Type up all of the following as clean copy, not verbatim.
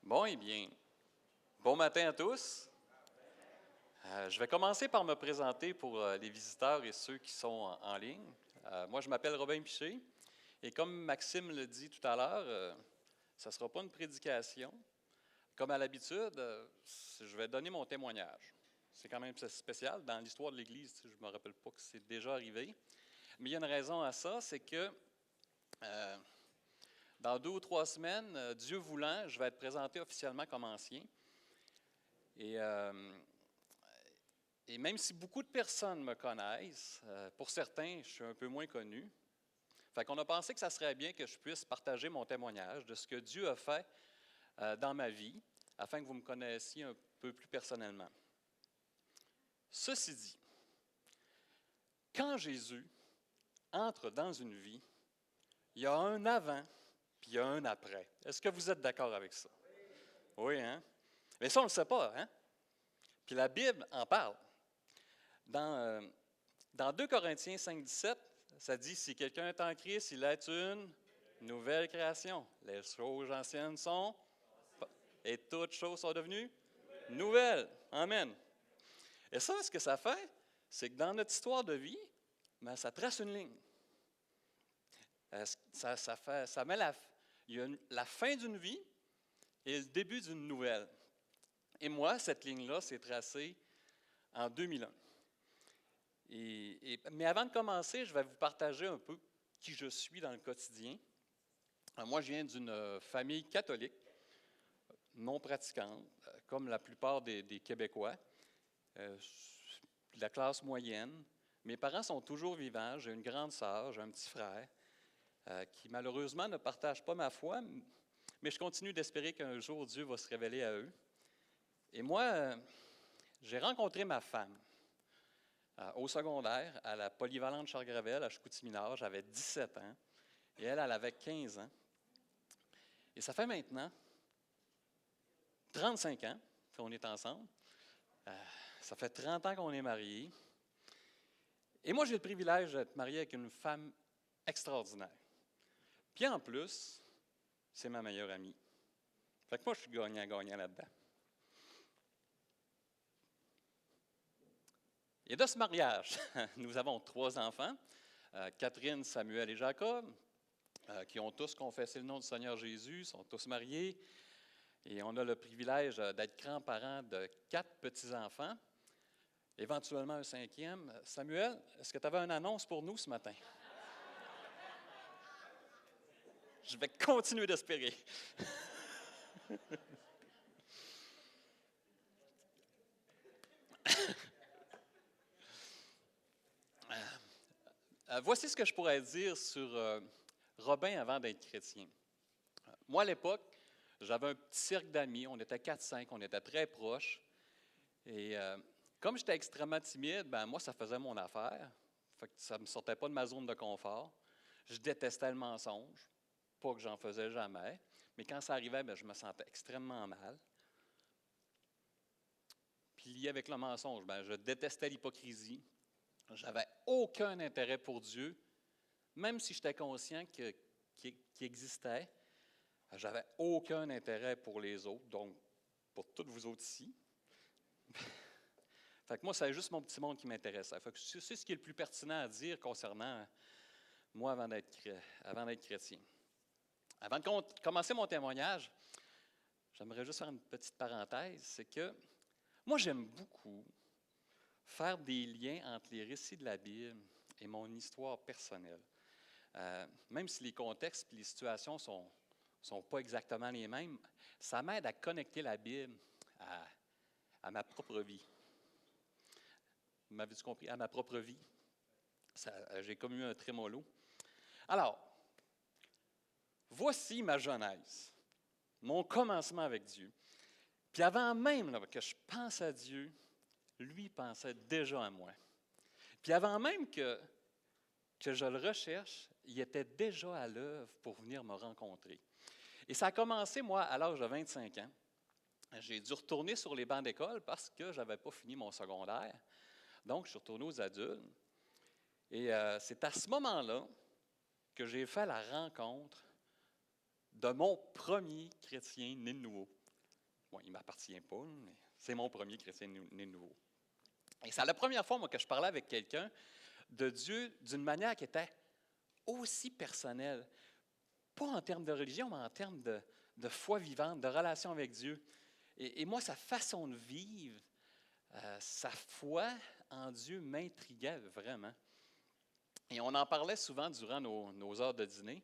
Bon, eh bien, bon matin à tous. Je vais commencer par me présenter pour les visiteurs et ceux qui sont en ligne. Moi, je m'appelle Robin Piché et comme Maxime le dit tout à l'heure, ça ne sera pas une prédication. Comme à l'habitude, je vais donner mon témoignage. C'est quand même spécial. Dans l'histoire de l'Église, je ne me rappelle pas que c'est déjà arrivé. Mais il y a une raison à ça, c'est que dans 2 ou 3 semaines, Dieu voulant, je vais être présenté officiellement comme ancien. Et même si beaucoup de personnes me connaissent, pour certains, je suis un peu moins connu. Fait qu'on a pensé que ça serait bien que je puisse partager mon témoignage de ce que Dieu a fait dans ma vie, afin que vous me connaissiez un peu plus personnellement. Ceci dit, quand Jésus entre dans une vie, il y a un avant, puis il y a un après. Est-ce que vous êtes d'accord avec ça? Oui, hein? Mais ça, on ne le sait pas, hein? Puis la Bible en parle. Dans 2 Corinthiens 5,17, ça dit « Si quelqu'un est en Christ, il est une nouvelle création. Les choses anciennes sont, et toutes choses sont devenues nouvelles. » Amen. Et ça, ce que ça fait, c'est que dans notre histoire de vie, ça trace une ligne. Ça met il y a la fin d'une vie et le début d'une nouvelle. Et moi, cette ligne-là s'est tracée en 2001. Mais avant de commencer, je vais vous partager un peu qui je suis dans le quotidien. Moi, je viens d'une famille catholique, non pratiquante, comme la plupart des Québécois, de la classe moyenne. Mes parents sont toujours vivants. J'ai une grande sœur, j'ai un petit frère, qui malheureusement ne partagent pas ma foi, mais je continue d'espérer qu'un jour Dieu va se révéler à eux. Et moi, j'ai rencontré ma femme au secondaire, à la polyvalente Charles-Gravel, à Chicoutimi-Nord. J'avais 17 ans et elle avait 15 ans. Et ça fait maintenant 35 ans qu'on est ensemble. Ça fait 30 ans qu'on est mariés. Et moi, j'ai le privilège d'être marié avec une femme extraordinaire. Puis en plus, c'est ma meilleure amie. Fait que moi, je suis gagnant-gagnant là-dedans. Et de ce mariage, nous avons 3 enfants, Catherine, Samuel et Jacob, qui ont tous confessé le nom du Seigneur Jésus, sont tous mariés. Et on a le privilège d'être grands-parents de 4 petits-enfants, éventuellement un 5e. Samuel, est-ce que tu avais une annonce pour nous ce matin? Je vais continuer d'espérer. Voici ce que je pourrais dire sur Robin avant d'être chrétien. Moi, à l'époque, j'avais un petit cercle d'amis. On était 4-5, on était très proches. Et comme j'étais extrêmement timide, moi, ça faisait mon affaire. Fait que ça ne me sortait pas de ma zone de confort. Je détestais le mensonge. Pas que j'en faisais jamais. Mais quand ça arrivait, je me sentais extrêmement mal. Puis lié avec le mensonge, je détestais l'hypocrisie. J'avais aucun intérêt pour Dieu, même si j'étais conscient qu'il existait. J'avais aucun intérêt pour les autres, donc pour toutes vous autres ici. Fait que moi, c'est juste mon petit monde qui m'intéressait. Fait que c'est ce qui est le plus pertinent à dire concernant moi avant d'être chrétien. Avant de commencer mon témoignage, j'aimerais juste faire une petite parenthèse. C'est que moi, j'aime beaucoup faire des liens entre les récits de la Bible et mon histoire personnelle. Même si les contextes et les situations sont pas exactement les mêmes, ça m'aide à connecter la Bible à ma propre vie. M'avez-vous compris? À ma propre vie. J'ai comme eu un trémolo. Alors, voici ma genèse, mon commencement avec Dieu. Puis avant même que je pense à Dieu, lui pensait déjà à moi. Puis avant même que je le recherche, il était déjà à l'œuvre pour venir me rencontrer. Et ça a commencé, moi, à l'âge de 25 ans. J'ai dû retourner sur les bancs d'école parce que je n'avais pas fini mon secondaire. Donc, je suis retourné aux adultes. Et c'est à ce moment-là que j'ai fait la rencontre de mon premier chrétien né de nouveau. Bon, il ne m'appartient pas, mais c'est mon premier chrétien né de nouveau. Et c'est la première fois, moi, que je parlais avec quelqu'un de Dieu d'une manière qui était aussi personnelle. Pas en termes de religion, mais en termes de foi vivante, de relation avec Dieu. Et moi, sa façon de vivre, sa foi en Dieu m'intriguait vraiment. Et on en parlait souvent durant nos heures de dîner.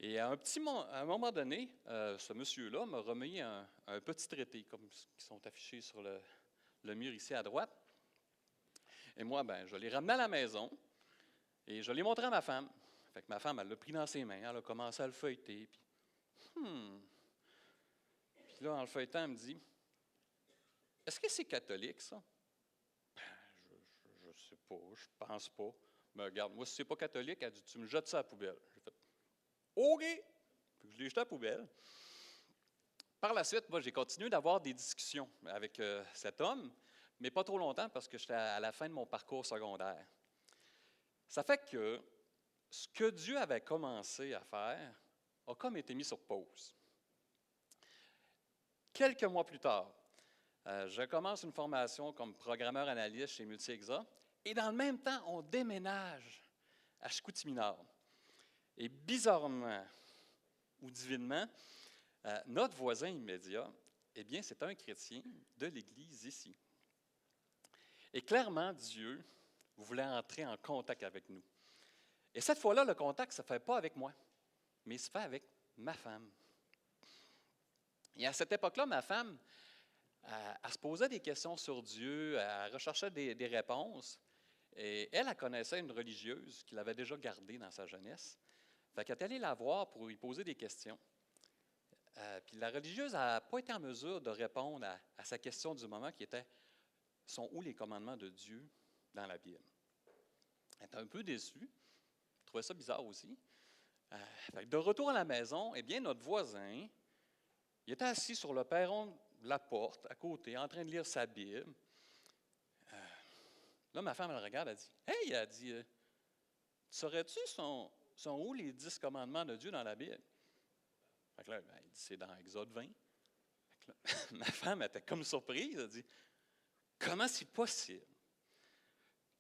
Et à un moment donné, ce monsieur-là m'a remis un petit traité, comme qui sont affichés sur le mur ici à droite. Et moi, je l'ai ramené à la maison et je l'ai montré à ma femme. Fait que ma femme, elle l'a pris dans ses mains, elle a commencé à le feuilleter. Puis là, en le feuilletant, elle me dit, « Est-ce que c'est catholique, ça? » Je ne sais pas, je pense pas. Mais regarde, moi, si c'est pas catholique, elle dit, « Tu me jettes ça à la poubelle. » J'ai fait, « OK! » Je l'ai jeté à la poubelle. Par la suite, moi, j'ai continué d'avoir des discussions avec cet homme, mais pas trop longtemps parce que j'étais à la fin de mon parcours secondaire. Ça fait que ce que Dieu avait commencé à faire a comme été mis sur pause. Quelques mois plus tard, je commence une formation comme programmeur analyste chez Multi-Exa et dans le même temps, on déménage à Chicoutimi-Nord. Et bizarrement ou divinement, notre voisin immédiat, eh bien, c'est un chrétien de l'Église ici. Et clairement, Dieu voulait entrer en contact avec nous. Et cette fois-là, le contact ne se fait pas avec moi, mais il se fait avec ma femme. Et à cette époque-là, ma femme, elle se posait des questions sur Dieu, elle recherchait des réponses. Et elle connaissait une religieuse qu'il avait déjà gardée dans sa jeunesse. Fait qu'elle est allée la voir pour lui poser des questions. Puis la religieuse n'a pas été en mesure de répondre à sa question du moment qui était « Sont où les commandements de Dieu dans la Bible? » Elle était un peu déçue, elle trouvait ça bizarre aussi. Fait que de retour à la maison, eh bien, notre voisin, il était assis sur le perron de la porte, à côté, en train de lire sa Bible. Là, ma femme, elle regarde, elle dit « Hey! » Elle dit « Saurais-tu sont où les 10 commandements de Dieu dans la Bible? » Fait que là, elle dit « C'est dans Exode 20. » Fait que là, ma femme était comme surprise, elle dit « Comment c'est possible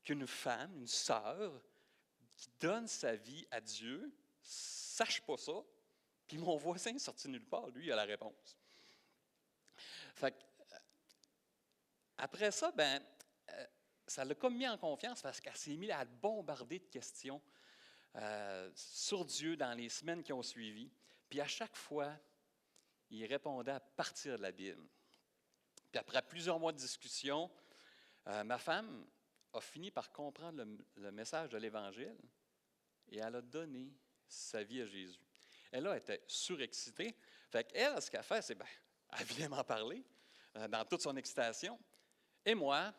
qu'une femme, une sœur, qui donne sa vie à Dieu, ne sache pas ça? » Puis mon voisin est sorti nulle part, lui, il a la réponse. Fait que, après ça, ça l'a comme mis en confiance parce qu'elle s'est mise à le bombarder de questions sur Dieu dans les semaines qui ont suivi. Puis à chaque fois, il répondait à partir de la Bible. Puis après plusieurs mois de discussion, ma femme a fini par comprendre le message de l'Évangile et elle a donné sa vie à Jésus. Elle a été surexcitée. Fait qu'elle, ce qu'elle fait, c'est, elle vient m'en parler dans toute son excitation. Et moi,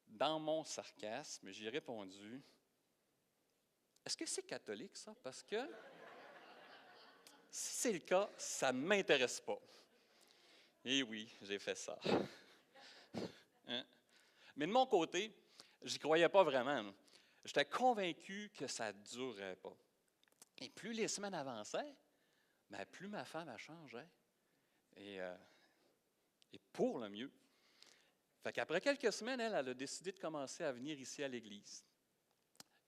dans mon sarcasme, j'ai répondu, « Est-ce que c'est catholique, ça? Parce que si c'est le cas, ça ne m'intéresse pas. » Et oui, j'ai fait ça. Hein? Mais de mon côté, je n'y croyais pas vraiment. J'étais convaincu que ça ne durerait pas. Et plus les semaines avançaient, plus ma femme a changé. Et pour le mieux. Fait qu'après quelques semaines, elle a décidé de commencer à venir ici à l'église.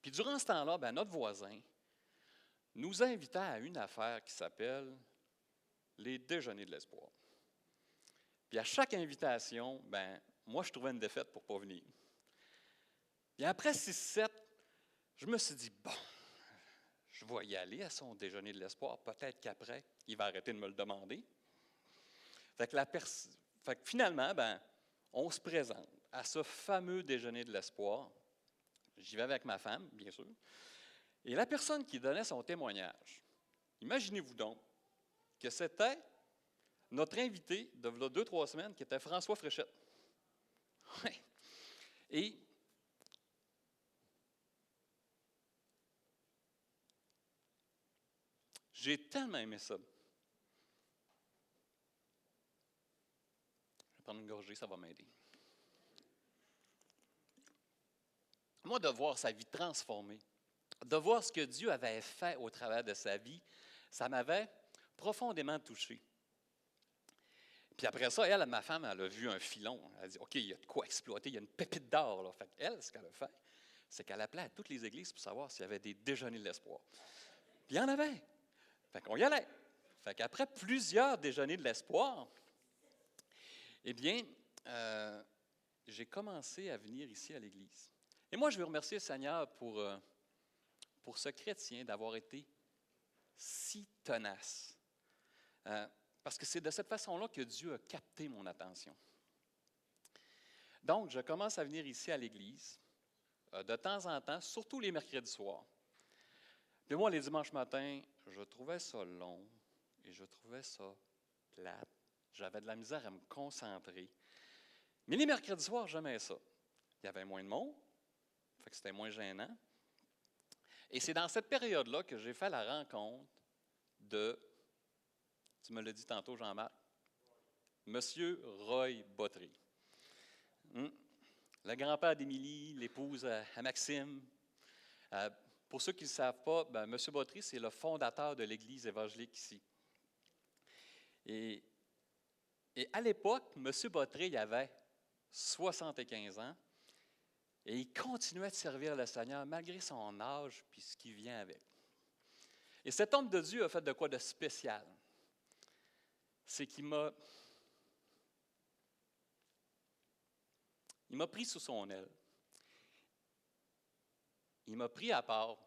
Puis durant ce temps-là, notre voisin nous invitait à une affaire qui s'appelle les déjeuners de l'espoir. Puis à chaque invitation, moi, je trouvais une défaite pour ne pas venir. Et après 6-7, je me suis dit, je vais y aller à son déjeuner de l'espoir. Peut-être qu'après, il va arrêter de me le demander. Fait que finalement, on se présente à ce fameux déjeuner de l'espoir. J'y vais avec ma femme, bien sûr. Et la personne qui donnait son témoignage, imaginez-vous donc que c'était notre invité de 2-3 semaines, qui était François Fréchette. Ouais. Et j'ai tellement aimé ça. Je vais prendre une gorgée, ça va m'aider. Moi, de voir sa vie transformée, de voir ce que Dieu avait fait au travers de sa vie, ça m'avait profondément touché. Puis après ça, elle, ma femme, elle a vu un filon. Elle a dit, OK, il y a de quoi exploiter, il y a une pépite d'or, là. Fait qu'elle, ce qu'elle a fait, c'est qu'elle appelait à toutes les églises pour savoir s'il y avait des déjeuners de l'espoir. Puis il y en avait. Fait qu'on y allait. Fait qu'après plusieurs déjeuners de l'espoir, eh bien, j'ai commencé à venir ici à l'église. Et moi, je veux remercier le Seigneur pour ce chrétien d'avoir été si tenace. Parce que c'est de cette façon-là que Dieu a capté mon attention. Donc, je commence à venir ici à l'église, de temps en temps, surtout les mercredis soirs. Puis moi, les dimanches matins, je trouvais ça long et je trouvais ça plate. J'avais de la misère à me concentrer. Mais les mercredis soirs, j'aimais ça. Il y avait moins de monde, fait que c'était moins gênant. Et c'est dans cette période-là que j'ai fait la rencontre de, tu me l'as dit tantôt, Jean-Marc, Monsieur Roy Botry. Le grand-père d'Émilie, l'épouse à Maxime. Pour ceux qui ne le savent pas, M. Botry, c'est le fondateur de l'Église évangélique ici. Et à l'époque, M. Botry, il avait 75 ans et il continuait de servir le Seigneur malgré son âge puis ce qui vient avec. Et cet homme de Dieu a fait de quoi de spécial? C'est qu'il m'a pris sous son aile. Il m'a pris à part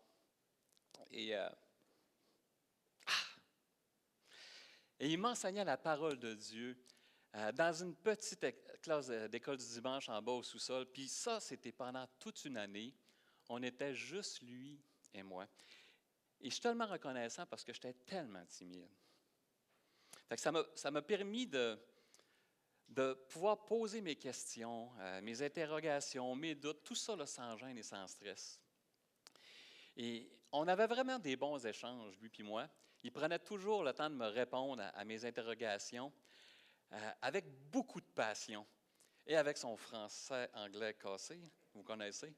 et il m'enseignait la parole de Dieu dans une petite classe d'école du dimanche en bas au sous-sol. Puis ça, c'était pendant toute une année. On était juste lui et moi. Et je suis tellement reconnaissant parce que j'étais tellement timide. Fait que ça m'a permis de pouvoir poser mes questions, mes interrogations, mes doutes, tout ça là, sans gêne et sans stress. Et on avait vraiment des bons échanges, lui et moi. Il prenait toujours le temps de me répondre à mes interrogations avec beaucoup de passion et avec son français-anglais cassé, vous connaissez.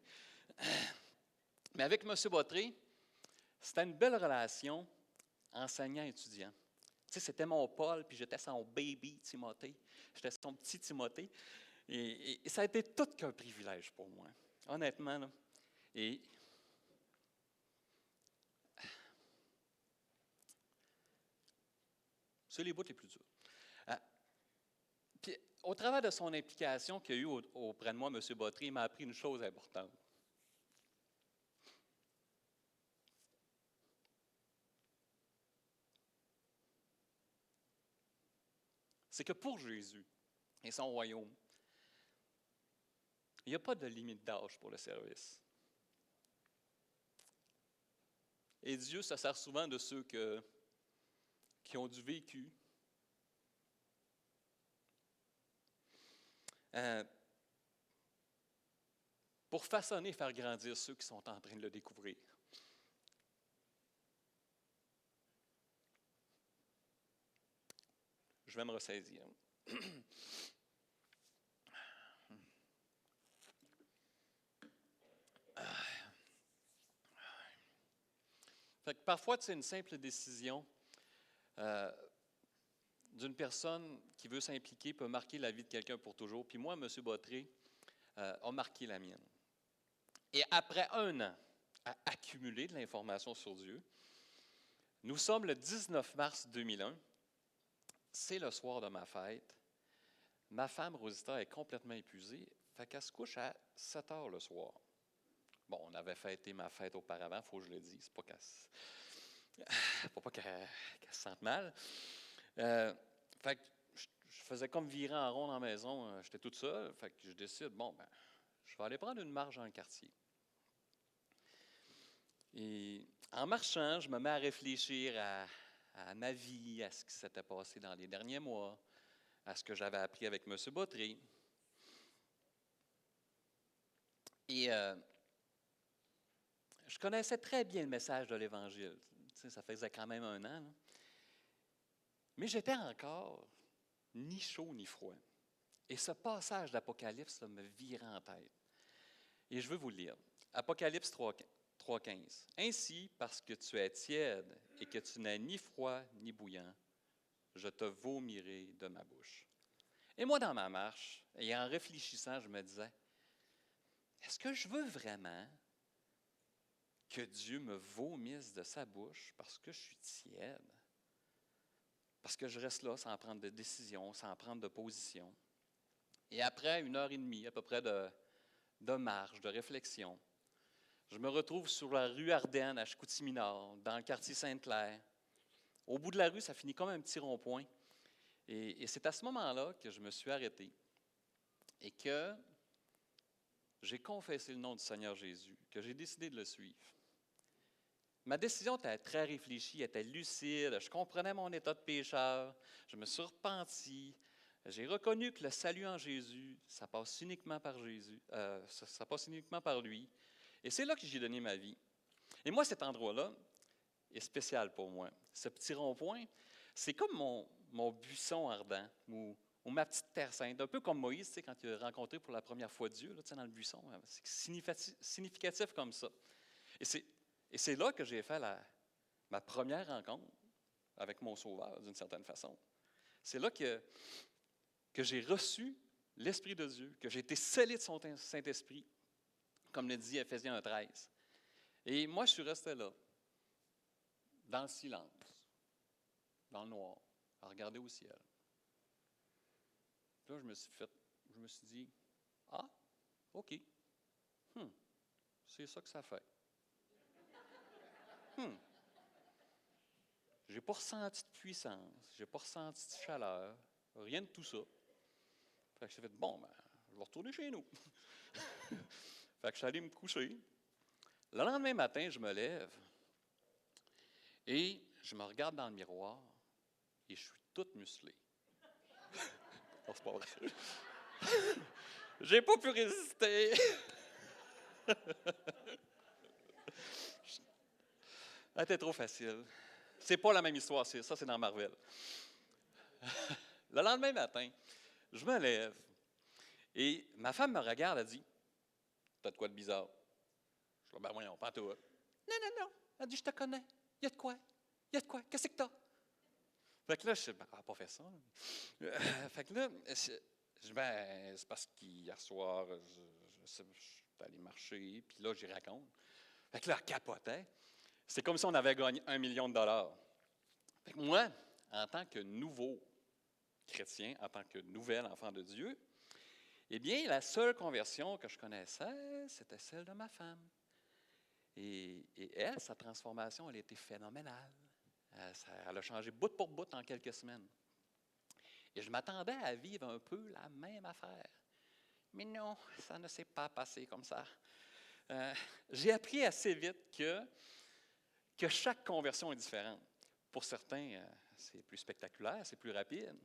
Mais avec M. Botry, c'était une belle relation enseignant-étudiant. Tu sais, c'était mon Paul, puis j'étais son baby Timothée. J'étais son petit Timothée. Et ça a été tout qu'un privilège pour moi, honnêtement. Là. Et c'est les bouts les plus durs. Puis, au travers de son implication qu'il y a eu auprès de moi, M. Botry, il m'a appris une chose importante. C'est que pour Jésus et son royaume, il n'y a pas de limite d'âge pour le service. Et Dieu se sert souvent de ceux qui ont du vécu. Pour façonner et faire grandir ceux qui sont en train de le découvrir. Je vais me ressaisir. Fait que parfois, c'est une simple décision d'une personne qui veut s'impliquer peut marquer la vie de quelqu'un pour toujours. Puis moi, M. Botry, a marqué la mienne. Et après un an à accumuler de l'information sur Dieu, nous sommes le 19 mars 2001. C'est le soir de ma fête. Ma femme, Rosita, est complètement épuisée. Fait qu'elle se couche à 7 heures le soir. Bon, on avait fêté ma fête auparavant, il faut que je le dise. Pour pas qu'elle se sente mal. Fait que je faisais comme virer en rond dans la maison. J'étais toute seule. Fait que je décide, je vais aller prendre une marche dans le quartier. Et en marchant, je me mets à réfléchir à ma vie, à ce qui s'était passé dans les derniers mois, à ce que j'avais appris avec M. Botry. Et je connaissais très bien le message de l'Évangile. Tu sais, ça faisait quand même un an. Là. Mais j'étais encore ni chaud ni froid. Et ce passage d'Apocalypse me virait en tête. Et je veux vous le lire. Apocalypse 3,15. Ainsi, parce que tu es tiède et que tu n'es ni froid ni bouillant, je te vomirai de ma bouche. Et moi, dans ma marche, et en réfléchissant, je me disais, est-ce que je veux vraiment que Dieu me vomisse de sa bouche parce que je suis tiède? Parce que je reste là sans prendre de décision, sans prendre de position. Et après 1 heure et demie à peu près de marche, de réflexion, je me retrouve sur la rue Ardennes à Chicoutimi-Nord, dans le quartier Sainte-Claire. Au bout de la rue, ça finit comme un petit rond-point. Et c'est à ce moment-là que je me suis arrêté et que j'ai confessé le nom du Seigneur Jésus, que j'ai décidé de le suivre. Ma décision était très réfléchie, était lucide, je comprenais mon état de pécheur, je me suis repenti, j'ai reconnu que le salut en Jésus, ça passe uniquement par Jésus, ça passe uniquement par lui. Et c'est là que j'ai donné ma vie. Et moi, cet endroit-là est spécial pour moi. Ce petit rond-point, c'est comme mon buisson ardent ou ma petite terre sainte. Un peu comme Moïse, tu sais, quand il a rencontré pour la première fois Dieu là, tu sais, dans le buisson. C'est significatif comme ça. Et c'est là que j'ai fait ma première rencontre avec mon Sauveur, d'une certaine façon. C'est là que j'ai reçu l'Esprit de Dieu, que j'ai été scellé de son Saint-Esprit, comme le dit Éphésiens 1,13. Et moi, je suis resté là, dans le silence, dans le noir, à regarder au ciel. Puis là, je me suis dit, ah, OK, c'est ça que ça fait. J'ai pas ressenti de puissance, j'ai pas ressenti de chaleur, rien de tout ça. Fait que j'ai fait, bon, ben, je vais retourner chez nous. Fait que je suis allé me coucher. Le lendemain matin, je me lève et je me regarde dans le miroir et je suis toute musclée. Non, c'est pas vrai. J'ai pas pu résister. C'était trop facile. C'est pas la même histoire, ça c'est dans Marvel. Le lendemain matin, je me lève et ma femme me regarde, elle dit, t'as de quoi de bizarre? Je dis, ben voyons, pas tout. Non, non, non. Elle dit, je te connais. Il y a de quoi? Il y a de quoi? Qu'est-ce que t'as? Fait que là, je sais, ben, elle n'a pas fait ça. Fait que là, ben, c'est parce qu'hier soir, je suis allé marcher, puis là, j'y raconte. Fait que là, elle capotait. C'est comme si on avait gagné 1 million de dollars. Fait que moi, en tant que nouveau chrétien, en tant que nouvel enfant de Dieu, eh bien, la seule conversion que je connaissais, c'était celle de ma femme. Et elle, sa transformation, elle a été phénoménale. Elle a changé bout pour bout en quelques semaines. Et je m'attendais à vivre un peu la même affaire. Mais non, ça ne s'est pas passé comme ça. J'ai appris assez vite que chaque conversion est différente. Pour certains, c'est plus spectaculaire, c'est plus rapide.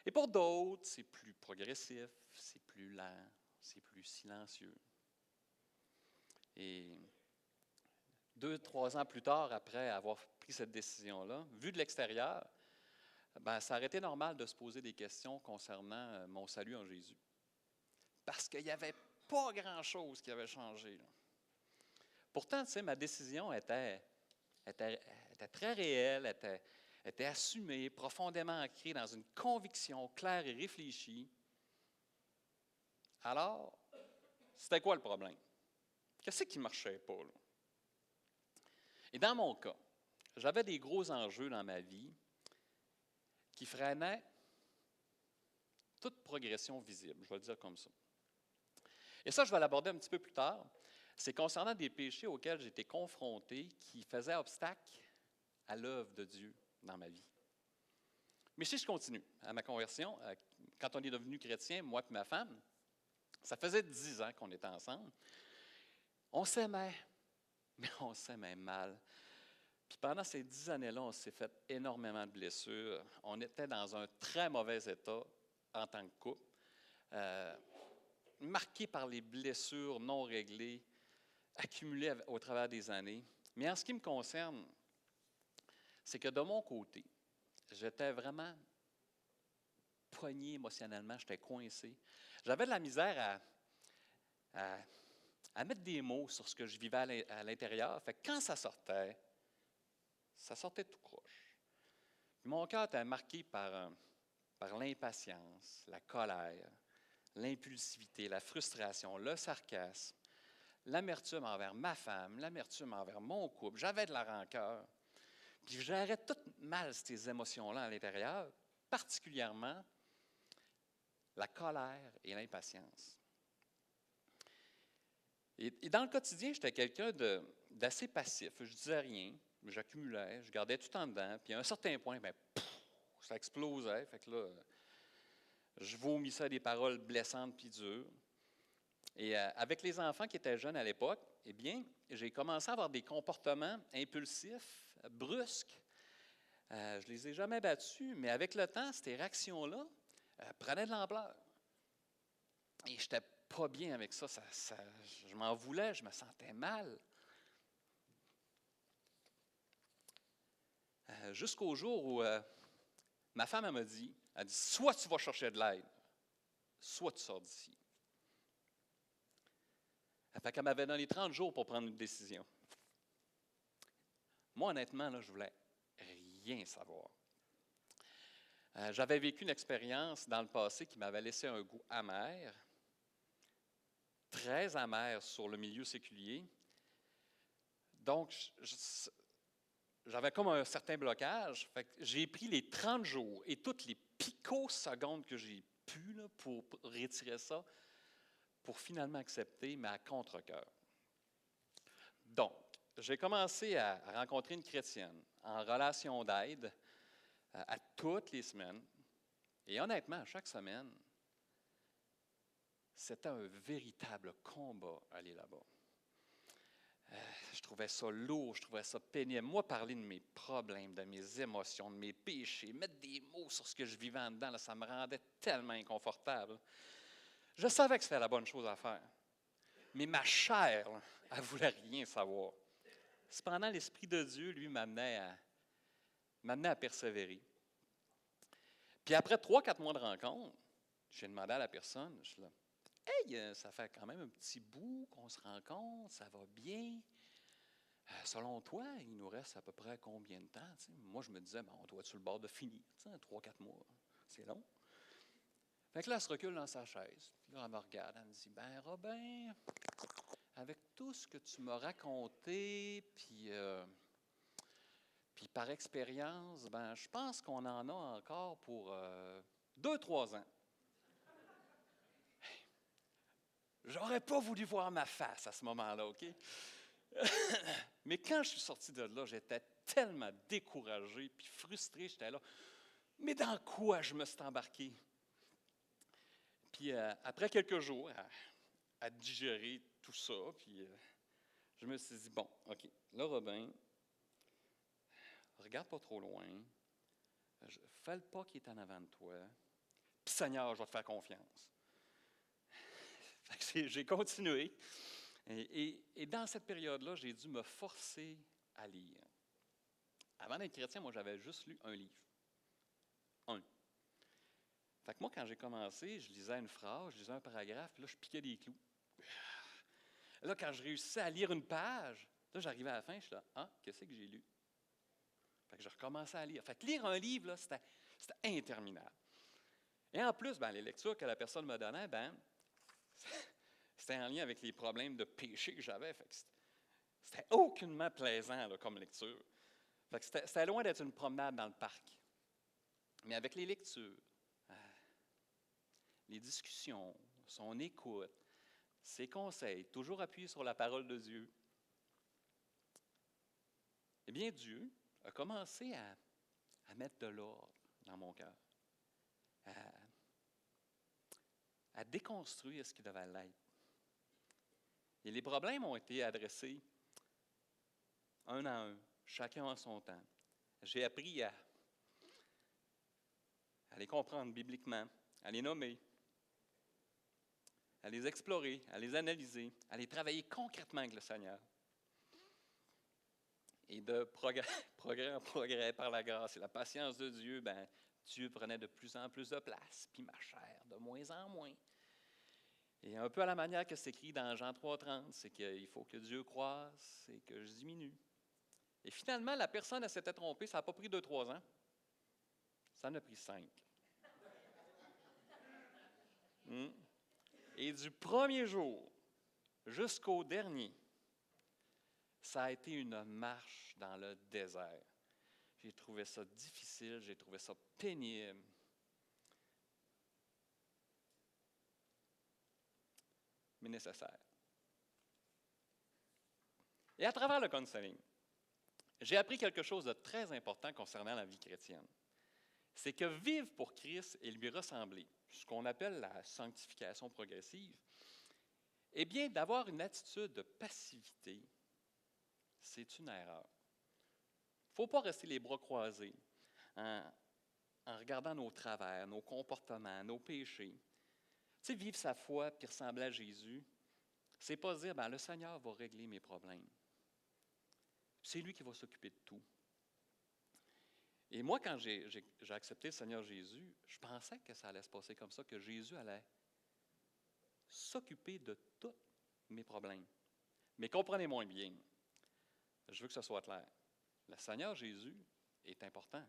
Et pour d'autres, c'est plus progressif, c'est plus lent, c'est plus silencieux. Et 2-3 ans plus tard, après avoir pris cette décision-là, vu de l'extérieur, ben, ça aurait été normal de se poser des questions concernant mon salut en Jésus. Parce qu'il n'y avait pas grand-chose qui avait changé. Là. Pourtant, tu sais, ma décision était très réelle, était assumée, profondément ancrée dans une conviction claire et réfléchie. Alors, c'était quoi le problème? Qu'est-ce qui ne marchait pas? Là? Et dans mon cas, j'avais des gros enjeux dans ma vie qui freinaient toute progression visible, je vais le dire comme ça. Et ça, je vais l'aborder un petit peu plus tard. C'est concernant des péchés auxquels j'ai été confronté qui faisaient obstacle à l'œuvre de Dieu dans ma vie. Mais si je continue à ma conversion, quand on est devenu chrétien, moi et ma femme, ça faisait 10 ans qu'on était ensemble. On s'aimait, mais on s'aimait mal. Puis pendant ces 10 années-là, on s'est fait énormément de blessures. On était dans un très mauvais état en tant que couple, marqué par les blessures non réglées, accumulées au travers des années. Mais en ce qui me concerne, c'est que de mon côté, j'étais vraiment pogné émotionnellement, j'étais coincé. J'avais de la misère à mettre des mots sur ce que je vivais à l'intérieur. Fait que quand ça sortait tout croche. Puis mon cœur était marqué par par l'impatience, la colère, l'impulsivité, la frustration, le sarcasme, l'amertume envers ma femme, l'amertume envers mon couple. J'avais de la rancœur. Puis je gérais tout mal ces émotions-là à l'intérieur, particulièrement la colère et l'impatience. Et dans le quotidien, j'étais quelqu'un d'assez passif. Je disais rien, j'accumulais, je gardais tout en dedans. Puis à un certain point, ça explosait. Fait que là, je vomissais des paroles blessantes puis dures. Et avec les enfants qui étaient jeunes à l'époque, eh bien, j'ai commencé à avoir des comportements impulsifs, brusques. Je ne les ai jamais battus, mais avec le temps, ces réactions-là prenaient de l'ampleur. Et je n'étais pas bien avec ça. Je m'en voulais, je me sentais mal. Jusqu'au jour où ma femme elle dit, soit tu vas chercher de l'aide, soit tu sors d'ici. Elle m'avait donné 30 jours pour prendre une décision. Moi, honnêtement, là, je voulais rien savoir. J'avais vécu une expérience dans le passé qui m'avait laissé un goût amer, très amer sur le milieu séculier. Donc, j'avais comme un certain blocage. Fait que j'ai pris les 30 jours et toutes les picosecondes que j'ai pu là, pour retirer ça, pour finalement accepter, mais à contre-cœur. Donc, j'ai commencé à rencontrer une chrétienne en relation d'aide à toutes les semaines. Et honnêtement, chaque semaine, c'était un véritable combat aller là-bas. Je trouvais ça lourd, je trouvais ça pénible. Moi, parler de mes problèmes, de mes émotions, de mes péchés, mettre des mots sur ce que je vivais en dedans, là, ça me rendait tellement inconfortable. Je savais que c'était la bonne chose à faire. Mais ma chair, là, elle ne voulait rien savoir. Cependant, l'Esprit de Dieu, lui, m'amenait à persévérer. Puis après 3-4 mois de rencontre, j'ai demandé à la personne, je suis là, « Hey, ça fait quand même un petit bout qu'on se rencontre, ça va bien. Selon toi, il nous reste à peu près combien de temps? » Moi, je me disais, on doit être sur le bord de finir, 3-4 mois, c'est long. Fait que là, elle se recule dans sa chaise. Là, elle me regarde, elle me dit, « Robin, avec tout ce que tu m'as raconté, puis par expérience, je pense qu'on en a encore pour 2-3 ans. » J'aurais pas voulu voir ma face à ce moment-là, OK? Mais quand je suis sorti de là, j'étais tellement découragé puis frustré, j'étais là. Mais dans quoi je me suis embarqué? Puis après quelques jours à digérer tout ça, puis je me suis dit, bon, OK, là, Robin, regarde pas trop loin, fais le pas qui est en avant de toi, puis Seigneur, je vais te faire confiance. J'ai continué. Et dans cette période-là, j'ai dû me forcer à lire. Avant d'être chrétien, moi, j'avais juste lu un livre. Un. Fait que moi, quand j'ai commencé, je lisais une phrase, je lisais un paragraphe, puis là, je piquais des clous. Là, quand je réussissais à lire une page, là, j'arrivais à la fin, je suis là, qu'est-ce que j'ai lu? Fait que je recommençais à lire. Fait que lire un livre, là, c'était interminable. Et en plus, les lectures que la personne me donnait, c'était en lien avec les problèmes de péché que j'avais. Fait que c'était aucunement plaisant là, comme lecture. Fait que c'était loin d'être une promenade dans le parc. Mais avec les lectures, les discussions, son écoute, ses conseils, toujours appuyés sur la parole de Dieu, eh bien, Dieu a commencé à mettre de l'ordre dans mon cœur, à déconstruire ce qui devait l'être. Et les problèmes ont été adressés un à un, chacun en son temps. J'ai appris à les comprendre bibliquement, à les nommer, à les explorer, à les analyser, à les travailler concrètement avec le Seigneur. Et de progrès en progrès par la grâce et la patience de Dieu, Dieu prenait de plus en plus de place, puis ma chair de moins en moins. Et un peu à la manière que c'est écrit dans Jean 3,30, c'est qu'il faut que Dieu croisse et que je diminue. Et finalement, la personne s'était trompée, ça n'a pas pris 2-3 ans, ça en a pris 5. Hmm. Et du premier jour jusqu'au dernier, ça a été une marche dans le désert. J'ai trouvé ça difficile, j'ai trouvé ça pénible. Mais nécessaire. Et à travers le counseling, j'ai appris quelque chose de très important concernant la vie chrétienne. C'est que vivre pour Christ et lui ressembler, ce qu'on appelle la sanctification progressive, eh bien, d'avoir une attitude de passivité, c'est une erreur. Il ne faut pas rester les bras croisés en regardant nos travers, nos comportements, nos péchés. Tu sais, vivre sa foi puis ressembler à Jésus, c'est pas dire, ben, le Seigneur va régler mes problèmes. C'est lui qui va s'occuper de tout. Et moi, quand j'ai accepté le Seigneur Jésus, je pensais que ça allait se passer comme ça, que Jésus allait s'occuper de tous mes problèmes. Mais comprenez-moi bien, je veux que ce soit clair. Le Seigneur Jésus est important.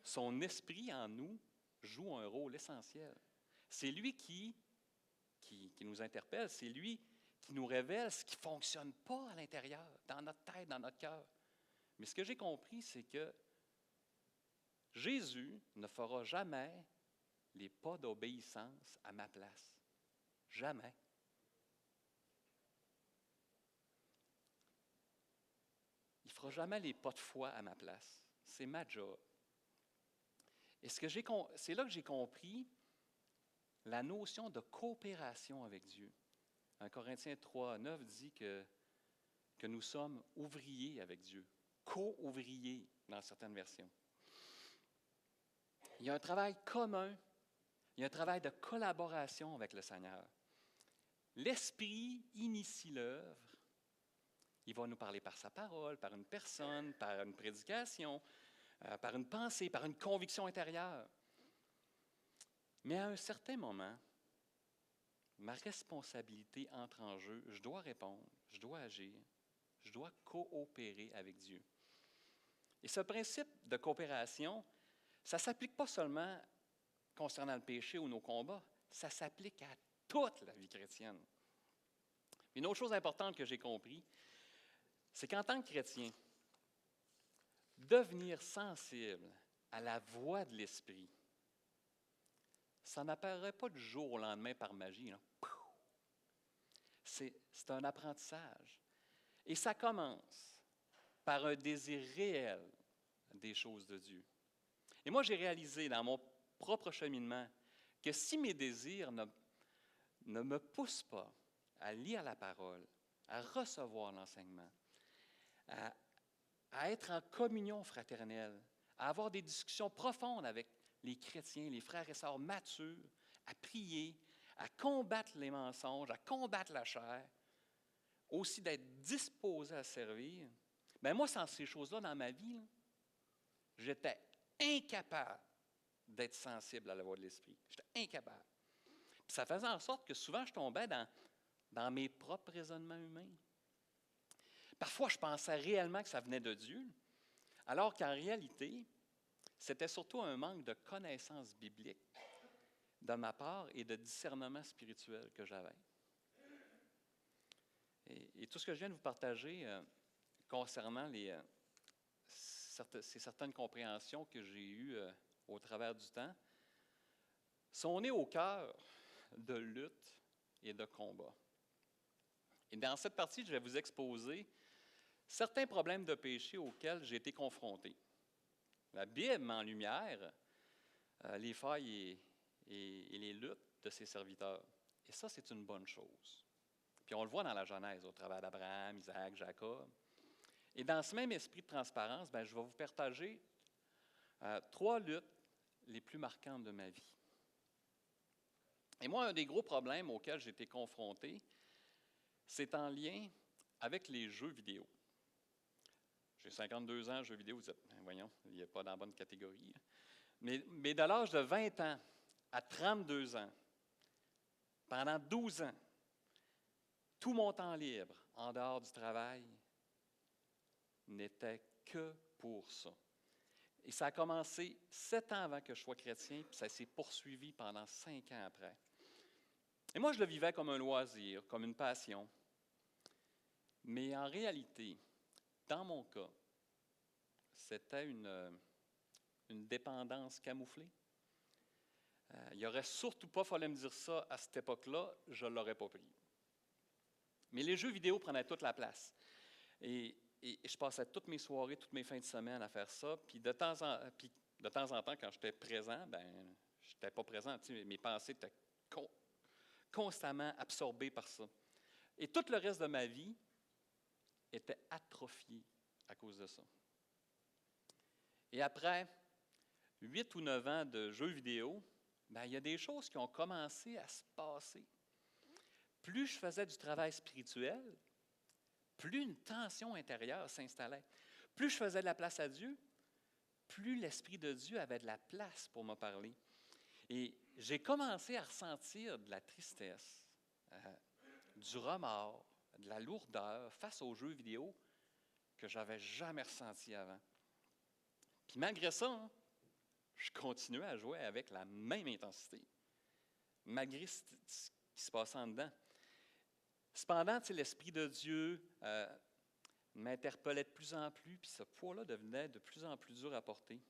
Son esprit en nous joue un rôle essentiel. C'est lui qui nous interpelle, c'est lui qui nous révèle ce qui ne fonctionne pas à l'intérieur, dans notre tête, dans notre cœur. Mais ce que j'ai compris, c'est que Jésus ne fera jamais les pas d'obéissance à ma place. Jamais. Il ne fera jamais les pas de foi à ma place. C'est ma job. Et c'est là que j'ai compris la notion de coopération avec Dieu. 1 Corinthiens 3, 9 dit que nous sommes ouvriers avec Dieu, co-ouvriers dans certaines versions. Il y a un travail commun, il y a un travail de collaboration avec le Seigneur. L'Esprit initie l'œuvre. Il va nous parler par sa parole, par une personne, par une prédication, par une pensée, par une conviction intérieure. Mais à un certain moment, ma responsabilité entre en jeu. Je dois répondre, je dois agir, je dois coopérer avec Dieu. Et ce principe de coopération, ça ne s'applique pas seulement concernant le péché ou nos combats, ça s'applique à toute la vie chrétienne. Une autre chose importante que j'ai compris, c'est qu'en tant que chrétien, devenir sensible à la voix de l'Esprit, ça n'apparaît pas du jour au lendemain par magie. Là. C'est un apprentissage. Et ça commence par un désir réel des choses de Dieu. Et moi, j'ai réalisé dans mon propre cheminement que si mes désirs ne me poussent pas à lire la parole, à recevoir l'enseignement, à être en communion fraternelle, à avoir des discussions profondes avec les chrétiens, les frères et sœurs matures, à prier, à combattre les mensonges, à combattre la chair, aussi d'être disposé à servir. Bien, moi, sans ces choses-là dans ma vie, là, j'étais incapable d'être sensible à la voix de l'Esprit. J'étais incapable. Puis ça faisait en sorte que souvent, je tombais dans mes propres raisonnements humains. Parfois, je pensais réellement que ça venait de Dieu, alors qu'en réalité, c'était surtout un manque de connaissance biblique de ma part et de discernement spirituel que j'avais. Et tout ce que je viens de vous partager concernant ces certaines compréhensions que j'ai eues au travers du temps sont nées au cœur de lutte et de combat. Et dans cette partie, je vais vous exposer certains problèmes de péché auxquels j'ai été confronté. La Bible met en lumière les failles et les luttes de ses serviteurs. Et ça, c'est une bonne chose. Puis on le voit dans la Genèse, au travers d'Abraham, Isaac, Jacob. Et dans ce même esprit de transparence, je vais vous partager 3 luttes les plus marquantes de ma vie. Et moi, un des gros problèmes auxquels j'ai été confronté, c'est en lien avec les jeux vidéo. J'ai 52 ans, jeux vidéo, vous dites, voyons, il n'est pas dans la bonne catégorie. Mais de l'âge de 20 ans à 32 ans, pendant 12 ans, tout mon temps libre, en dehors du travail, n'était que pour ça. Et ça a commencé 7 ans avant que je sois chrétien, puis ça s'est poursuivi pendant 5 ans après. Et moi, je le vivais comme un loisir, comme une passion. Mais en réalité, dans mon cas, c'était une dépendance camouflée. Il n'aurait surtout pas fallu me dire ça à cette époque-là, je ne l'aurais pas pris. Mais les jeux vidéo prenaient toute la place. Et je passais toutes mes soirées, toutes mes fins de semaine à faire ça. Puis de temps en temps, quand j'étais présent, je n'étais pas présent. Mes pensées étaient constamment absorbées par ça. Et tout le reste de ma vie était atrophié à cause de ça. Et après 8 ou 9 ans de jeux vidéo, il y a des choses qui ont commencé à se passer. Plus je faisais du travail spirituel, plus une tension intérieure s'installait. Plus je faisais de la place à Dieu, plus l'Esprit de Dieu avait de la place pour me parler. Et j'ai commencé à ressentir de la tristesse, du remords, de la lourdeur face aux jeux vidéo que je n'avais jamais ressenti avant. Puis malgré ça, je continuais à jouer avec la même intensité, malgré ce qui se passait en dedans. Cependant, l'Esprit de Dieu m'interpellait de plus en plus, puis ce poids-là devenait de plus en plus dur à porter.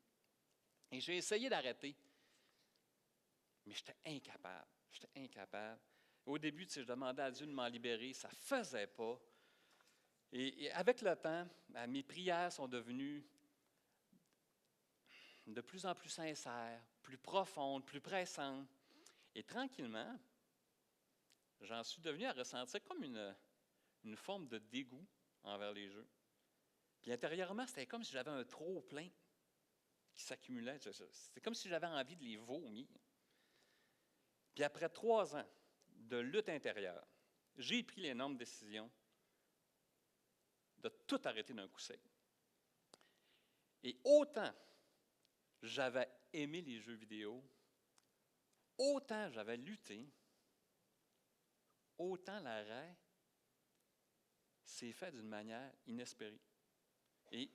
Et j'ai essayé d'arrêter, mais j'étais incapable. Au début, je demandais à Dieu de m'en libérer, ça ne faisait pas. Et avec le temps, mes prières sont devenues de plus en plus sincères, plus profondes, plus pressantes. Et tranquillement, j'en suis devenu à ressentir comme une forme de dégoût envers les jeux. Puis intérieurement, c'était comme si j'avais un trop-plein qui s'accumulait. C'était comme si j'avais envie de les vomir. Puis après 3 ans de lutte intérieure, j'ai pris l'énorme décision de tout arrêter d'un coup sec. Et autant j'avais aimé les jeux vidéo, autant j'avais lutté, autant l'arrêt s'est fait d'une manière inespérée. Et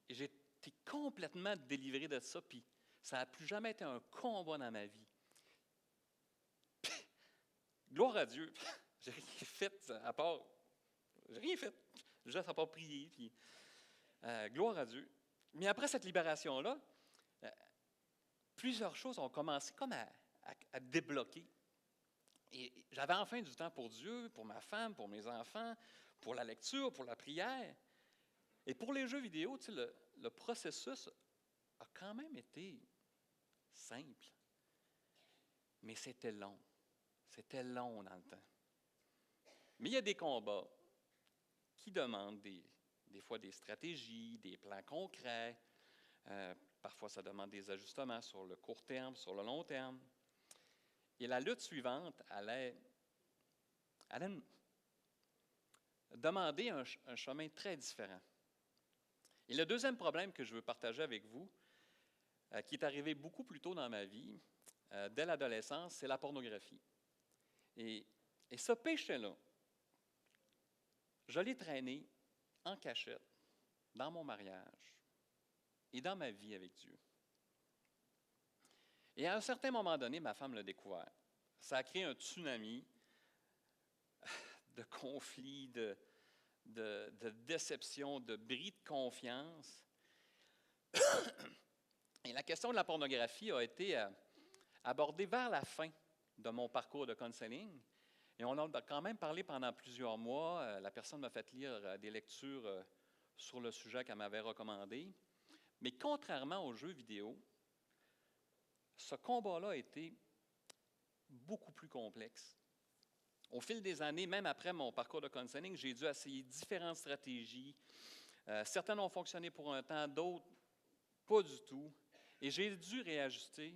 j'ai été complètement délivré de ça, puis ça n'a plus jamais été un combat dans ma vie. Puis, gloire à Dieu, j'ai rien fait à part, juste à part prier, puis gloire à Dieu. Mais après cette libération-là, plusieurs choses ont commencé comme à débloquer. Et j'avais enfin du temps pour Dieu, pour ma femme, pour mes enfants, pour la lecture, pour la prière. Et pour les jeux vidéo, le processus a quand même été simple. Mais c'était long. C'était long dans le temps. Mais il y a des combats qui demandent des fois des stratégies, des plans concrets. Parfois, ça demande des ajustements sur le court terme, sur le long terme. Et la lutte suivante allait demander un chemin très différent. Et le deuxième problème que je veux partager avec vous, qui est arrivé beaucoup plus tôt dans ma vie, dès l'adolescence, c'est la pornographie. Et ce péché-là, je l'ai traîné en cachette dans mon mariage et dans ma vie avec Dieu. Et à un certain moment donné, ma femme l'a découvert. Ça a créé un tsunami de conflits, de déception, de bris de confiance. Et la question de la pornographie a été abordée vers la fin de mon parcours de counseling. Et on en a quand même parlé pendant plusieurs mois. La personne m'a fait lire des lectures sur le sujet qu'elle m'avait recommandé. Mais contrairement aux jeux vidéo, ce combat-là a été beaucoup plus complexe. Au fil des années, même après mon parcours de counseling, j'ai dû essayer différentes stratégies. Certaines ont fonctionné pour un temps, d'autres pas du tout. Et j'ai dû réajuster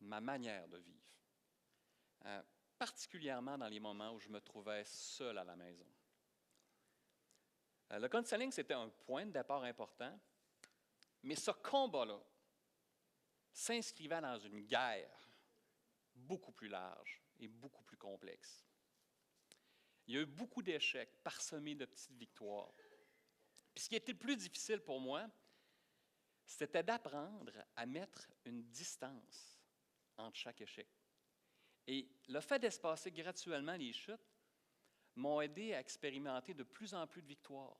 ma manière de vivre, particulièrement dans les moments où je me trouvais seul à la maison. Le counseling, c'était un point de départ important, mais ce combat-là s'inscrivait dans une guerre beaucoup plus large et beaucoup plus complexe. Il y a eu beaucoup d'échecs parsemés de petites victoires. Puis ce qui était le plus difficile pour moi, c'était d'apprendre à mettre une distance entre chaque échec Et le fait d'espacer graduellement les chutes m'ont aidé à expérimenter de plus en plus de victoires.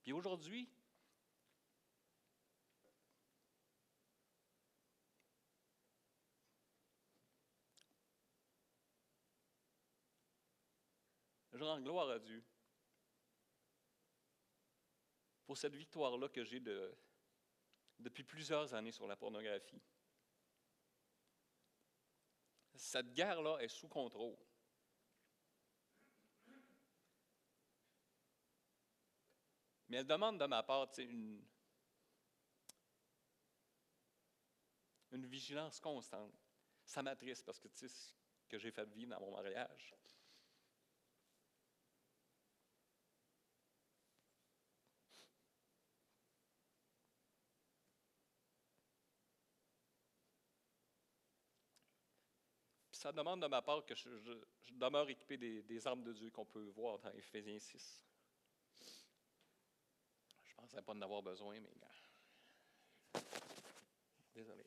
Puis aujourd'hui, je rends gloire à Dieu pour cette victoire-là que j'ai depuis plusieurs années sur la pornographie. Cette guerre-là est sous contrôle. Mais elle demande de ma part une vigilance constante. Ça m'attriste parce que tu sais ce que j'ai fait vivre dans mon mariage. Puis ça demande de ma part que je demeure équipé des armes de Dieu qu'on peut voir dans Éphésiens 6. Je ne pensais pas en avoir besoin, mais désolé.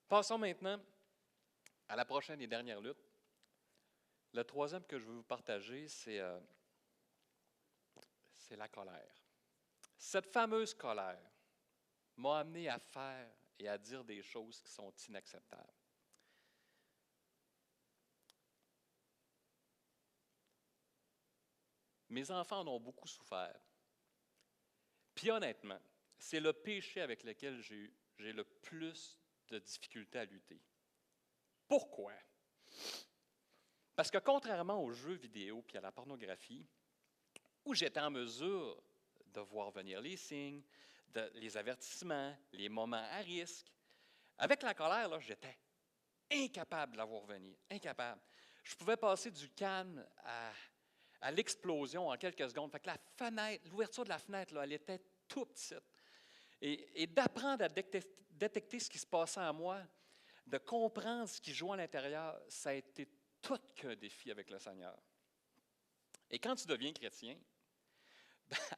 Passons maintenant à la prochaine et dernière lutte. Le troisième que je veux vous partager, c'est la colère. Cette fameuse colère m'a amené à faire et à dire des choses qui sont inacceptables. Mes enfants en ont beaucoup souffert. Puis honnêtement, c'est le péché avec lequel j'ai le plus de difficultés à lutter. Pourquoi? Parce que contrairement aux jeux vidéo puis à la pornographie, où j'étais en mesure de voir venir les signes, les avertissements, les moments à risque, avec la colère, là, j'étais incapable de la voir venir, incapable. Je pouvais passer du calme à l'explosion en quelques secondes. Fait que l'ouverture de la fenêtre, là, elle était tout petite. Et d'apprendre à détecter ce qui se passait en moi, de comprendre ce qui jouait à l'intérieur, ça a été tout qu'un défi avec le Seigneur. Et quand tu deviens chrétien,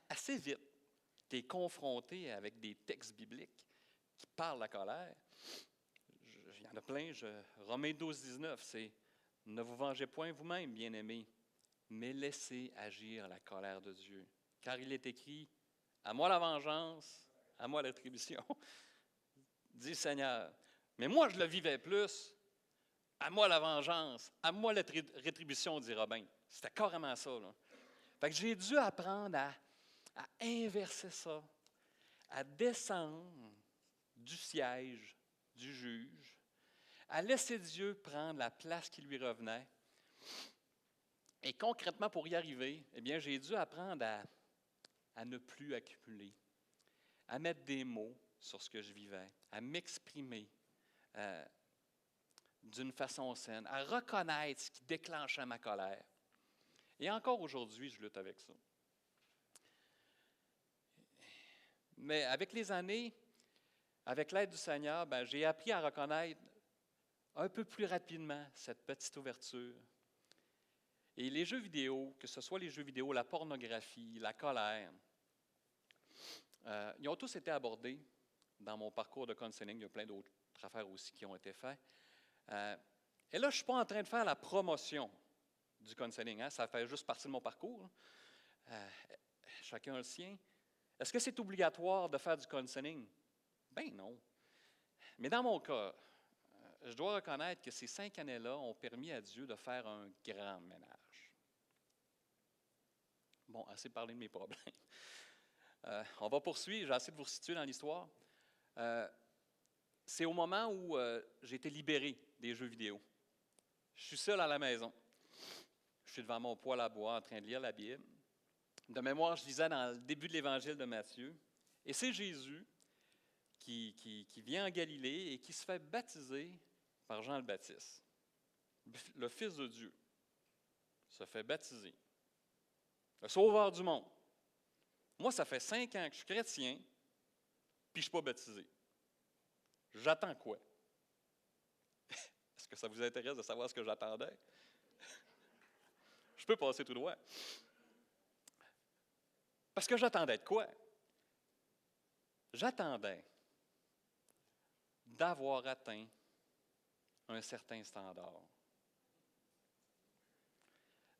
assez vite, tu es confronté avec des textes bibliques qui parlent de la colère. Il y en a plein. Romains 12, 19, c'est « Ne vous vengez point vous-même, bien-aimés, mais laissez agir la colère de Dieu. Car il est écrit, à moi la vengeance, à moi l'attribution, dit le Seigneur. Mais moi, je le vivais plus. À moi la vengeance, à moi la rétribution, dit Robin. C'était carrément ça, là. Fait que j'ai dû apprendre à inverser ça, à descendre du siège du juge, à laisser Dieu prendre la place qui lui revenait. Et concrètement, pour y arriver, eh bien, j'ai dû apprendre à ne plus accumuler, à mettre des mots sur ce que je vivais, à m'exprimer d'une façon saine, à reconnaître ce qui déclenchait ma colère. Et encore aujourd'hui, je lutte avec ça. Mais avec les années, avec l'aide du Seigneur, j'ai appris à reconnaître un peu plus rapidement cette petite ouverture. Et les jeux vidéo, que ce soit les jeux vidéo, la pornographie, la colère, ils ont tous été abordés dans mon parcours de counseling. Il y a plein d'autres affaires aussi qui ont été faites. Et là, je ne suis pas en train de faire la promotion du counseling. Hein? Ça fait juste partie de mon parcours. Chacun a le sien. Est-ce que c'est obligatoire de faire du counseling? Ben non. Mais dans mon cas, je dois reconnaître que ces 5 années-là ont permis à Dieu de faire un grand ménage. Bon, assez parlé de mes problèmes. On va poursuivre. J'ai essayé de vous situer dans l'histoire. C'est au moment où j'ai été libéré des jeux vidéo. Je suis seul à la maison. Je suis devant mon poêle à bois en train de lire la Bible. De mémoire, je lisais dans le début de l'Évangile de Matthieu. Et c'est Jésus qui vient en Galilée et qui se fait baptiser par Jean le Baptiste. Le Fils de Dieu se fait baptiser. Le Sauveur du monde. Moi, ça fait 5 ans que je suis chrétien, puis je ne suis pas baptisé. J'attends quoi? Est-ce que ça vous intéresse de savoir ce que j'attendais? Je peux passer tout droit. Parce que j'attendais de quoi? J'attendais d'avoir atteint un certain standard.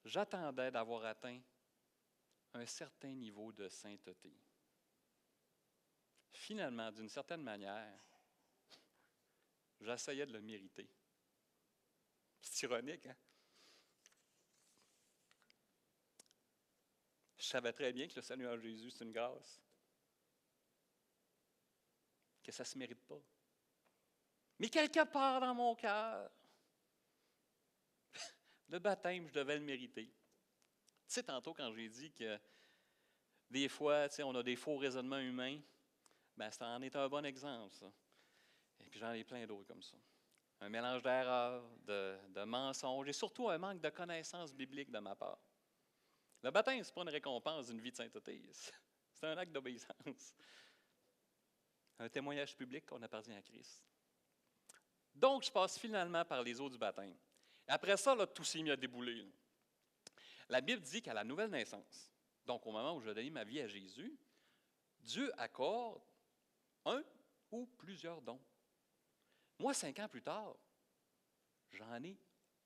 J'attendais d'avoir atteint un certain niveau de sainteté. Finalement, d'une certaine manière, j'essayais de le mériter. C'est ironique, hein? Je savais très bien que le salut en Jésus, c'est une grâce. Que ça ne se mérite pas. Mais quelque part dans mon cœur, le baptême, je devais le mériter. Tu sais, tantôt, quand j'ai dit que des fois, tu sais, on a des faux raisonnements humains, bien, ça en est un bon exemple, ça. Et puis j'en ai plein d'autres comme ça. Un mélange d'erreurs, de mensonges et surtout un manque de connaissances bibliques de ma part. Le baptême, ce n'est pas une récompense d'une vie de sainteté. C'est un acte d'obéissance. Un témoignage public qu'on appartient à Christ. Donc, je passe finalement par les eaux du baptême. Après ça, là, tout s'est mis à débouler. Là. La Bible dit qu'à la nouvelle naissance, donc au moment où je donne ma vie à Jésus, Dieu accorde un ou plusieurs dons. Moi, 5 ans plus tard, j'en ai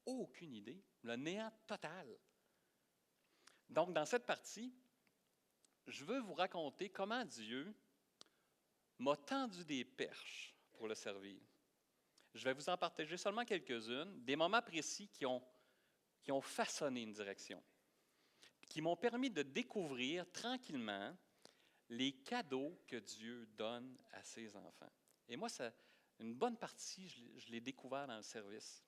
aucune idée. Le néant total. Donc, dans cette partie, je veux vous raconter comment Dieu m'a tendu des perches pour le servir. Je vais vous en partager seulement quelques-unes, des moments précis qui ont façonné une direction, qui m'ont permis de découvrir tranquillement les cadeaux que Dieu donne à ses enfants. Et moi, une bonne partie, je l'ai découvert dans le service.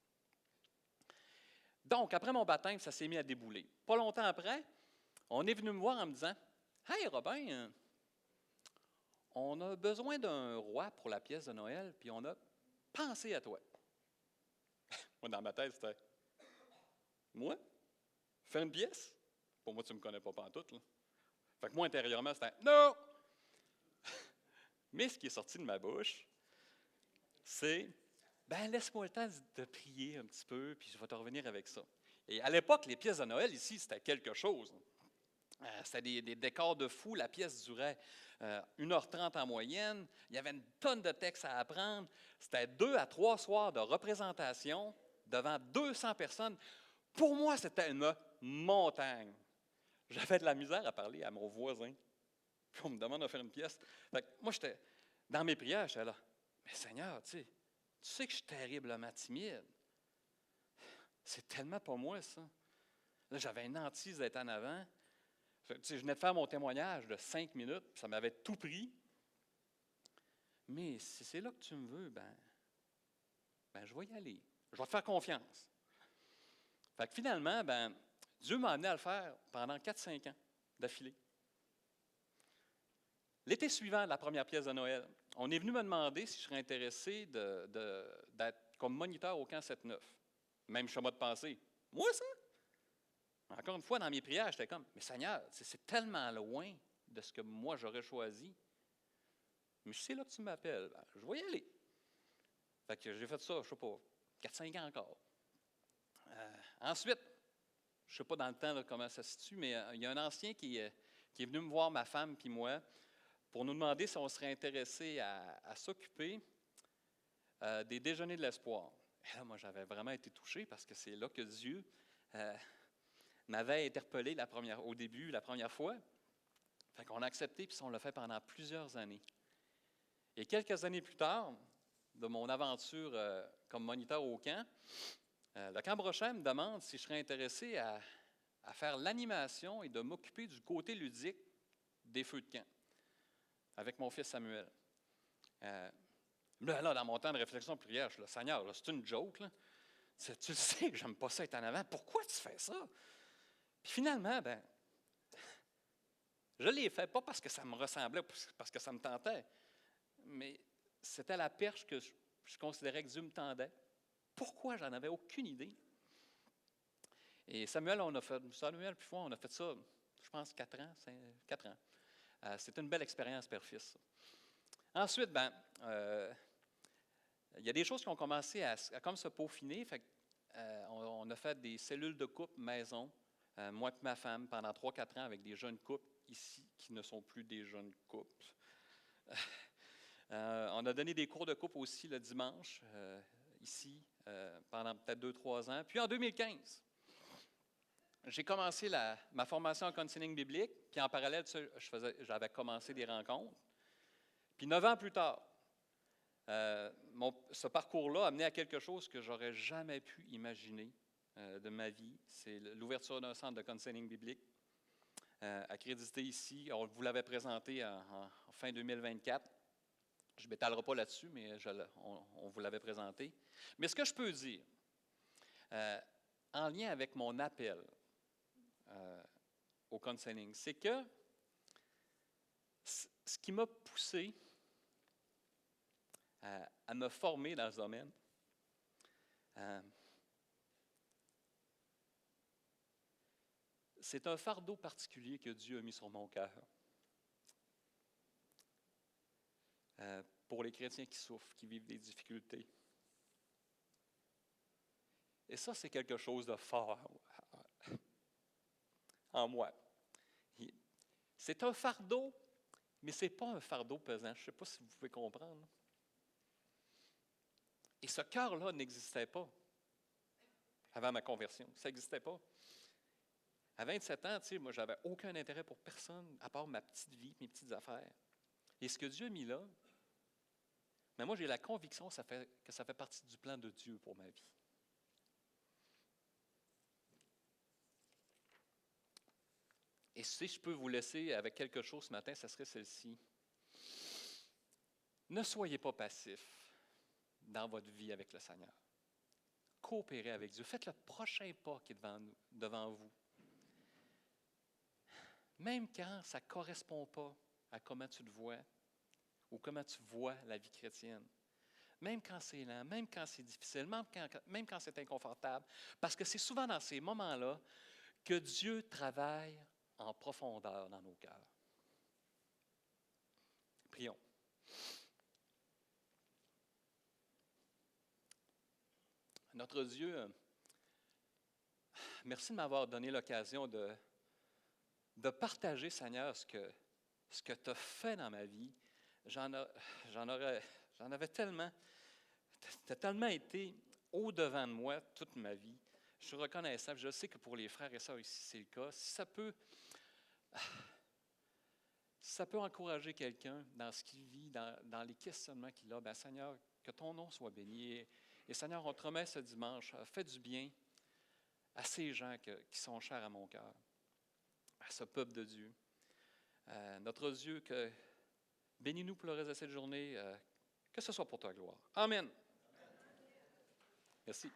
Donc, après mon baptême, ça s'est mis à débouler. Pas longtemps après, on est venu me voir en me disant « Hey Robin, on a besoin d'un roi pour la pièce de Noël, puis on a pensé à toi. » Moi, dans ma tête, c'était « Moi? Faire une pièce? Pour moi, tu ne me connais pas pantoute, là. » Fait que moi, intérieurement, c'était « Non! » Mais ce qui est sorti de ma bouche, c'est « Ben, laisse-moi le temps de prier un petit peu, puis je vais te revenir avec ça. » Et à l'époque, les pièces de Noël, ici, c'était quelque chose. C'était des décors de fou. La pièce durait 1h30 en moyenne. Il y avait une tonne de textes à apprendre. C'était 2 à 3 soirs de représentation devant 200 personnes. Pour moi, c'était une montagne. J'avais de la misère à parler à mon voisin. Puis on me demande de faire une pièce. Fait que moi, dans mes prières, j'étais là. Mais Seigneur, tu sais que je suis terriblement timide. C'est tellement pas moi, ça. Là, j'avais une hantise d'être en avant. Je venais de faire mon témoignage de 5 minutes, ça m'avait tout pris. Mais si c'est là que tu me veux, ben je vais y aller. Je vais te faire confiance. Fait que finalement, Dieu m'a amené à le faire pendant 4-5 ans d'affilée. L'été suivant, la première pièce de Noël, on est venu me demander si je serais intéressé d'être comme moniteur au camp 7-9. Même schéma de pensée. Moi, ça? Encore une fois, dans mes prières, j'étais comme, mais Seigneur, c'est tellement loin de ce que moi j'aurais choisi. Mais je sais là que tu m'appelles, je vais y aller. Fait que j'ai fait ça, je ne sais pas, 4-5 ans encore. Ensuite, je ne sais pas dans le temps là, comment ça se situe, mais il y a un ancien qui est venu me voir, ma femme puis moi, pour nous demander si on serait intéressé à s'occuper des déjeuners de l'espoir. Et là, moi, j'avais vraiment été touché parce que c'est là que Dieu m'avait interpellé au début, la première fois. Fait qu'on a accepté, puis on l'a fait pendant plusieurs années. Et quelques années plus tard, de mon aventure comme moniteur au camp, le camp Brochet me demande si je serais intéressé à faire l'animation et de m'occuper du côté ludique des feux de camp, avec mon fils Samuel. Là, dans mon temps de réflexion de prière, je suis là, Seigneur, là, c'est une joke, là. Tu le sais que j'aime pas ça être en avant. Pourquoi tu fais ça? Puis finalement, je l'ai fait, pas parce que ça me ressemblait, parce que ça me tentait, mais c'était la perche que je considérais que Dieu me tendait. Pourquoi? J'en avais aucune idée. Et Samuel puis moi, on a fait ça, je pense, 4 ans. 4 ans. C'était une belle expérience père-fils. Ensuite, il y a des choses qui ont commencé à comme se peaufiner. Fait, on a fait des cellules de couple maison, moi et ma femme, pendant 3-4 ans avec des jeunes couples ici qui ne sont plus des jeunes couples. On On a donné des cours de couple aussi le dimanche, ici, pendant peut-être 2-3 ans. Puis en 2015, j'ai commencé ma formation en counseling biblique, puis en parallèle, j'avais commencé des rencontres. Puis 9 ans plus tard, ce parcours-là a amené à quelque chose que j'aurais jamais pu imaginer de ma vie. C'est l'ouverture d'un centre de counseling biblique accrédité ici. On vous l'avait présenté en fin 2024. Je ne m'étalerai pas là-dessus, mais on vous l'avait présenté. Mais ce que je peux dire, en lien avec mon appel au counseling, c'est que ce qui m'a poussé à me former dans ce domaine, c'est un fardeau particulier que Dieu a mis sur mon cœur pour les chrétiens qui souffrent, qui vivent des difficultés. Et ça, c'est quelque chose de fort en moi. C'est un fardeau, mais ce n'est pas un fardeau pesant. Je ne sais pas si vous pouvez comprendre. Et ce cœur-là n'existait pas avant ma conversion. Ça n'existait pas. À 27 ans, moi, je n'avais aucun intérêt pour personne, à part ma petite vie, mes petites affaires. Et ce que Dieu a mis là, mais moi, j'ai la conviction que ça fait partie du plan de Dieu pour ma vie. Et si je peux vous laisser avec quelque chose ce matin, ce serait celle-ci. Ne soyez pas passifs dans votre vie avec le Seigneur. Coopérez avec Dieu. Faites le prochain pas qui est devant vous. Même quand ça ne correspond pas à comment tu te vois ou comment tu vois la vie chrétienne. Même quand c'est lent, même quand c'est difficile, même quand c'est inconfortable. Parce que c'est souvent dans ces moments-là que Dieu travaille en profondeur dans nos cœurs. Prions. Notre Dieu, merci de m'avoir donné l'occasion de partager, Seigneur, ce que tu as fait dans ma vie. J'en avais tellement, tu as tellement été au-devant de moi toute ma vie. Je suis reconnaissable. Je sais que pour les frères et sœurs ici, c'est le cas. Si ça peut encourager quelqu'un dans ce qu'il vit, dans les questionnements qu'il a, bien, Seigneur, que ton nom soit béni. Et Seigneur, on te remet ce dimanche. Fais du bien à ces gens qui sont chers à mon cœur, à ce peuple de Dieu. Notre Dieu, bénis-nous pour le reste de cette journée, que ce soit pour ta gloire. Amen. Merci.